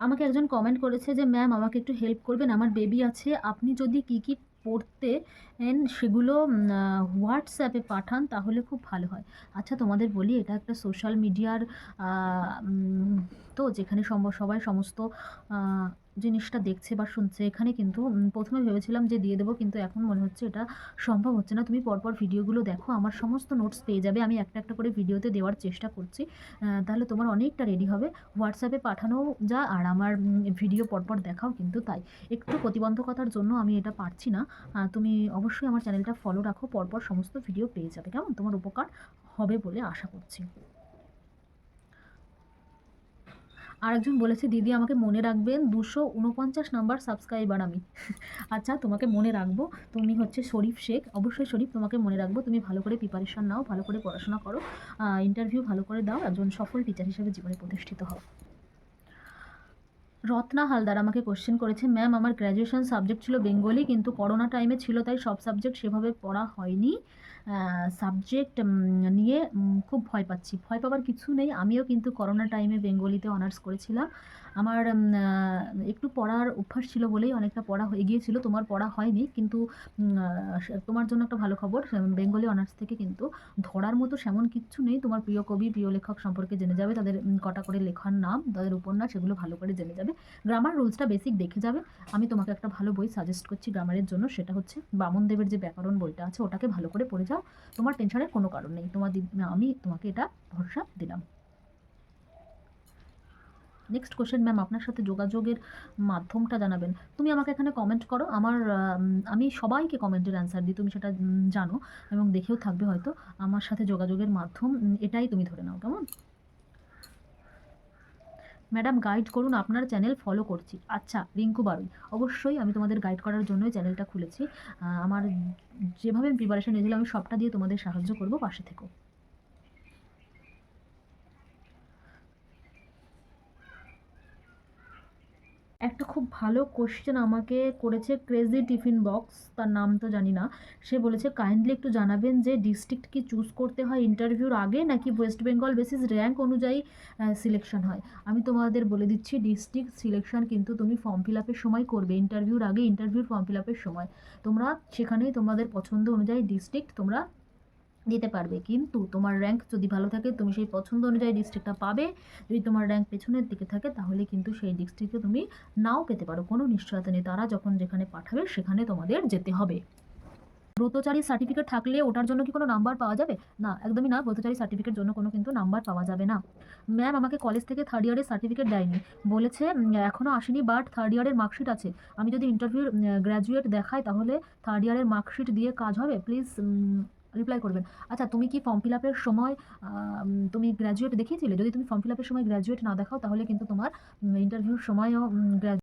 আমাকে একজন কমেন্ট করেছে যে, "ম্যাম আমাকে একটু হেল্প করবেন। আমার বেবি আছে। আপনি যদি কী পড়তে সেগুলো হোয়াটসঅ্যাপে পাঠান তাহলে খুব ভালো হয়।" আচ্ছা তোমাদের বলি, এটা একটা সোশ্যাল মিডিয়ার আ উম তো যেখানে সবাই সমস্ত আ জিনিসটা দেখছে বা শুনছে। এখানে কিন্তু ১ম এ ভেবেছিলাম যে দিয়ে দেবো, কিন্তু এখন মনে হচ্ছে এটা সম্ভব হচ্ছে না। তুমি পরপর ভিডিওগুলো দেখো। আমার সমস্ত নোটস পেয়ে যাবে। আমি একটা করে ভিডিওতে দেওয়ার চেষ্টা করছি। তাহলে তোমার অনেকটা রেডি হবে। হোয়াটসঅ্যাপে পাঠানোও যা, আর আমার ভিডিও পরপর দেখাও কিন্তু তাই। একটু প্রতিবন্ধকতার জন্য আমি এটা পারছি না। তুমি অবশ্যই আমার চ্যানেলটা ফলো রাখো। পরপর সমস্ত ভিডিও পেয়ে যাবে। কেমন? তোমার উপকার হবে বলে আশা করছি। আরেকজন বলেছে, "দিদি আমাকে মনে রাখবেন, ২৪৯ নাম্বার সাবস্ক্রাইবার আমি।" আচ্ছা, তোমাকে মনে রাখবো। তুমি হচ্ছে শরীফ শেখ। অবশ্যই শরীফ, তোমাকে মনে রাখবো। তুমি ভালো করে প্রিপারেশন নাও, ভালো করে পড়াশোনা করো। ইন্টারভিউ ভালো করে দাও। একজন সফল টিচার হিসেবে জীবনে প্রতিষ্ঠিত হও। রত্না হালদার আমাকে কোয়েশ্চেন করেছে, "ম্যাম আমার গ্র্যাজুয়েশন সাবজেক্ট ছিল বেঙ্গলি, কিন্তু করোনা টাইমে ছিল তাই সব সাবজেক্ট সেভাবে পড়া হয়নি। সাবজেক্ট নিয়ে খুব ভয় পাচ্ছি।" ভয় পাবার কিছু নেই। আমিও কিন্তু করোনা টাইমে বেঙ্গলিতে অনার্স করেছিলাম। আমার একটু পড়ার অভ্যাস ছিল বলেই অনেকটা পড়া হয়ে গিয়েছিল। তোমার পড়া হয়নি, কিন্তু তোমার জন্য একটা ভালো খবর, বেঙ্গলি অনার্স থেকে কিন্তু ধরার মতো সেমন কিচ্ছু নেই। তোমার প্রিয় কবি, প্রিয় লেখক সম্পর্কে জেনে যাবে। তাদের কটা করে লেখার নাম, তাদের উপন্যাস, এগুলো ভালো করে জেনে যাবে। গ্রামার রুলসটা বেসিক দেখে যাবে। আমি তোমাকে একটা ভালো বই সাজেস্ট করছি গ্রামারের জন্য। সেটা হচ্ছে বামনদেবের যে ব্যাকরণ বইটা আছে, ওটাকে ভালো করে পড়ে যাও। তোমার টেনশনের কোনো কারণ নেই। আমি তোমাকে এটা ভরসা দিলাম। নেক্সট কোয়েশ্চেন, "ম্যাম আপনার সাথে যোগাযোগের মাধ্যমটা জানাবেন।" তুমি আমাকে এখানে কমেন্ট করো। আমি সবাইকে কমেন্টের অ্যান্সার দিই। তুমি সেটা জানো এবং দেখেও থাকবে হয়তো। আমার সাথে যোগাযোগের মাধ্যম এটাই তুমি ধরে নাও। কেমন? ম্যাডাম গাইড করুন, আপনার চ্যানেল ফলো করছি। আচ্ছা রিঙ্কু বারুই, অবশ্যই আমি তোমাদের গাইড করার জন্যই চ্যানেলটা খুলেছি। আমার যেভাবে প্রিপারেশন নিয়েছিলাম আমি সবটা দিয়ে তোমাদের সাহায্য করব, পাশে থেকো। একটা খুব ভালো কোশ্চেন আমাকে করেছে ক্রেজি টিফিন বক্স, তার নাম তো জানি না। সে বলেছে, "কাইন্ডলি একটু জানাবেন যে ডিস্ট্রিক্ট কি চুজ করতে হয় ইন্টারভিউর আগে, নাকি ওয়েস্ট বেঙ্গল বেসিস র্যাঙ্ক অনুযায়ী সিলেকশন হয়?" আমি তোমাদের বলে দিচ্ছি, ডিস্ট্রিক্ট সিলেকশন কিন্তু তুমি ফর্ম ফিল আপের সময় করবে, ইন্টারভিউর আগে, ইন্টারভিউর ফর্ম ফিল আপের সময়। তোমরা সেখানেই তোমাদের পছন্দ অনুযায়ী ডিস্ট্রিক্ট তোমরা দিতে পারবে, কিন্তু তোমার র্যাঙ্ক যদি ভালো থাকে তুমি সেই পছন্দ অনুযায়ী ডিস্ট্রিক্টটা পাবে। যদি তোমার র্যাঙ্ক পেছনের দিকে থাকে তাহলে কিন্তু সেই ডিস্ট্রিক্টে তুমি নাও পেতে পারো। কোনো নিশ্চয়তা নেই, তারা যখন যেখানে পাঠাবে সেখানে তোমাদের যেতে হবে। ব্রতচারী সার্টিফিকেট থাকলে ওটার জন্য কি কোনো নাম্বার পাওয়া যাবে? না, একদমই না। ব্রতচারী সার্টিফিকেট জন্য কোনো কিন্তু নাম্বার পাওয়া যাবে না। ম্যাম আমাকে কলেজ থেকে থার্ড ইয়ারের সার্টিফিকেট দেয়নি, বলেছে এখনও আসেনি, বাট থার্ড ইয়ারের মার্কশিট আছে। আমি যদি ইন্টারভিউর গ্র্যাজুয়েট দেখাই তাহলে থার্ড ইয়ারের মার্কশিট দিয়ে কাজ হবে? প্লিজ রিপ্লাই করবেন। আচ্ছা, তুমি কি ফর্ম ফিল আপের সময় তুমি গ্র্যাজুয়েট দেখিয়েছিলে? যদি তুমি ফর্ম ফিল আপের সময় গ্র্যাজুয়েট না দেখাও তাহলে কিন্তু তোমার ইন্টারভিউর সময়ও